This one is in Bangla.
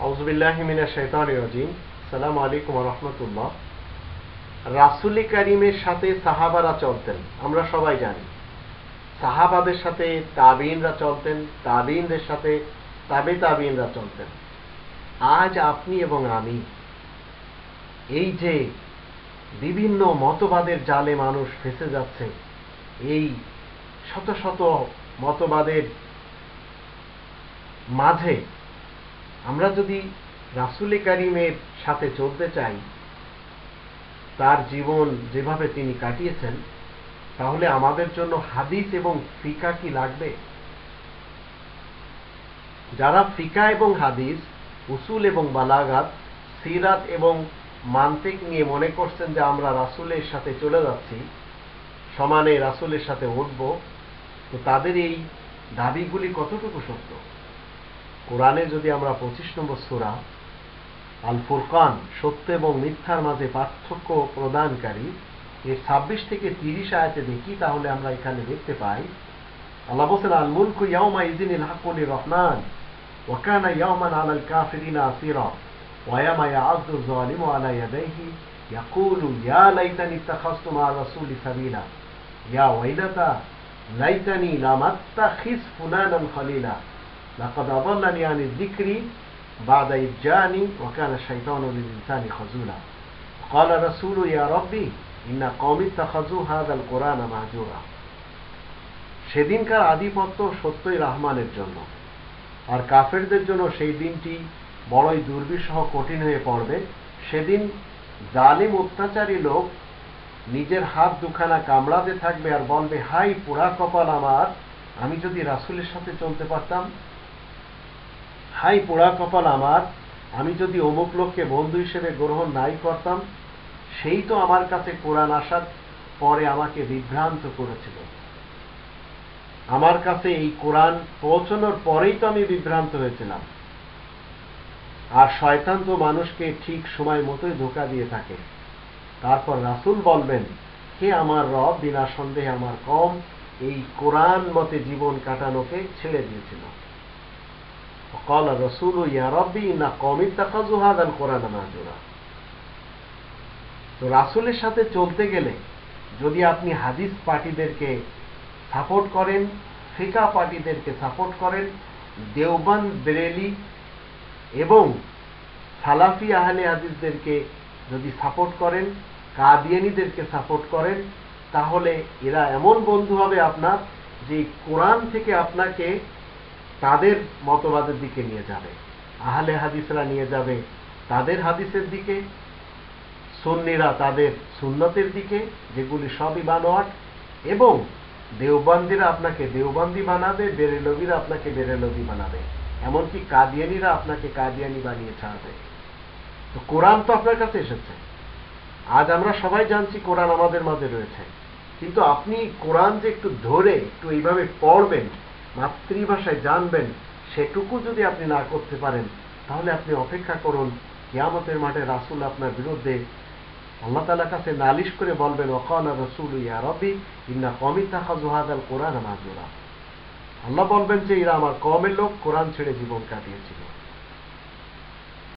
আউযুবিল্লাহি মিনাশ শাইতানির রাজিম। আসসালামু আলাইকুম ওয়া রাহমাতুল্লাহ। রাসূল কারীমের সাথে সাহাবারা চলতেন, আমরা সবাই জানি। সাহাবাদের সাথে তাবিঈনরা চলতেন, তাবিঈনদের সাথে তাবে তাবিঈনরা চলতেন। আজ আপনি এবং আমি এই যে বিভিন্ন মতবাদের জালে মানুষ ফেঁসে যাচ্ছে, এই শত শত মতবাদের মাঝে আমরা যদি রাসূল কারীমের সাথে চলতে চাই, তার জীবন যেভাবে তিনি কাটিয়েছেন, তাহলে আমাদের জন্য হাদিস এবং ফিকাহ কি লাগবে? যারা ফিকাহ এবং হাদিস, উসুল এবং বালাগাত, সিরাত এবং মান্তিক নিয়ে মনে করছেন যে আমরা রাসূলের সাথে চলে যাচ্ছি, সমানে রাসূলের সাথে উঠব, তো তাদের এই দাবিগুলি কতটুকু সত্য? কোরআনে যদি আমরা 25 নম্বর সূরা আল ফুরকান, সত্য এবং মিথ্যার মাঝে পার্থক্য প্রদানকারী, এর 26 থেকে 30 আয়াতে দেখি, তাহলে আমরা এখানে দেখতে পাই আল্লাহ বলেন, আল মুলকু ইয়াউমা ইযিনিল হাক্কু লির-রহমান ওয়া কানা ইয়াওমান আলাল কাফিরিনা আসীরা ওয়া ইয়ামা ইয়া'আযযু যালিমু আলা ইয়াদাইহি ইয়াকুলু ইয়া লাইতানি ইত্তাখাযতু মা রাসূলি সাবিলা ইয়া ওয়াইলাতা লাইতানি লাম আত্তাখিয ফুলানান খলিলা লাকাদ আযাল্লানি আনিয যিকরি বা'দা ইয জা'আনি ওয়া কানা আশ-শাইতানু লিল-ইনসানি খাযুলা ক্বালা রাসূলু ইয়া রাব্বি ইন্না কওমি ইত্তাখাযু হাযাল কুরআনা মাহজুরা। সেদিনকার আধিপত্য সত্যই রহমানের জন্য, আর কাফেরদের জন্য সেই দিনটি বড়ই দুর্বিষহ কঠিন হয়ে পড়বে। সেদিন জালিম অত্যাচারী লোক নিজের হাত দুখানা কামড়াতে থাকবে আর বলবে, হাই পোড়া কপাল আমার, আমি যদি রাসূলের সাথে চলতে পারতাম। হাই পোড়া কপাল আমার, আমি যদি অমুক লোককে বন্ধু হিসেবে গ্রহণ নাই করতাম, সেই তো আমার কাছে কোরআন আসার পরে আমাকে বিভ্রান্ত করেছিল। আমার কাছে এই কোরআন পৌঁছানোর পরেই তো আমি বিভ্রান্ত হয়েছিলাম। আর শয়তান তো মানুষকে ঠিক সময় মতোই ধোঁকা দিয়ে থাকে। তারপর রাসূল বলবেন, হে আমার রব, বিনা সন্দেহে আমার কওম এই কোরআন মতে জীবন কাটানোকে ছেড়ে দিয়েছিল। ক্বালা রাসূলু ইয়া রাব্বি ইন্না কওমি ইত্তাখাযু হাযাল কুরআনা মাহজুরা। তো রাসূলের সাথে চলতে গেলে যদি আপনি হাদিস পার্টিদেরকে সাপোর্ট করেন, ফিকাহ পার্টিদেরকে সাপোর্ট করেন, দেওবন্দ, বেরেলি এবং সালাফি আহলে হাদিসদেরকে যদি সাপোর্ট করেন, কাদিয়ানীদেরকে সাপোর্ট করেন, তাহলে এরা এমন বন্ধু হবে আপনার, যে কোরআন থেকে আপনাকে তাদের মতবাদের দিকে নিয়ে যাবে। আহলে হাদিসরা নিয়ে যাবে তাদের হাদিসের দিকে, সুন্নিরা তাদের সুন্নতের দিকে, যেগুলি সবই বানোয়াট, এবং দেওবন্দিরা আপনাকে দেওবন্দি বানাবে, বেরেলভিরা আপনাকে বেরেলভি বানাবে, এমনকি কাদিয়ানীরা আপনাকে কাদিয়ানী বানিয়ে ছাড়বে। তো কোরআন তো আপনার কাছে এসেছে, আজ আমরা সবাই জানছি কোরআন আমাদের মাঝে রয়েছে, কিন্তু আপনি কোরআন যে একটু ধরে একটু এইভাবে পড়বেন, মাতৃভাষায় জানবেন, সেটুকু যদি আপনি না করতে পারেন, তাহলে আপনি অপেক্ষা করুন, কিয়ামতের মাঠে রাসূল আপনার বিরুদ্ধে আল্লাহ তাআলার কাছে নালিশ করে বলবেন, ওয়াকালা রাসূলু ইয়া রাব্বি ইন্না কওমি ইত্তাখাযু হাযাল কুরআনা মাহজুরা। আল্লাহ বলবেন যে এরা আমার কওমের লোক, কোরআন ছেড়ে জীবন কাটিয়েছিল।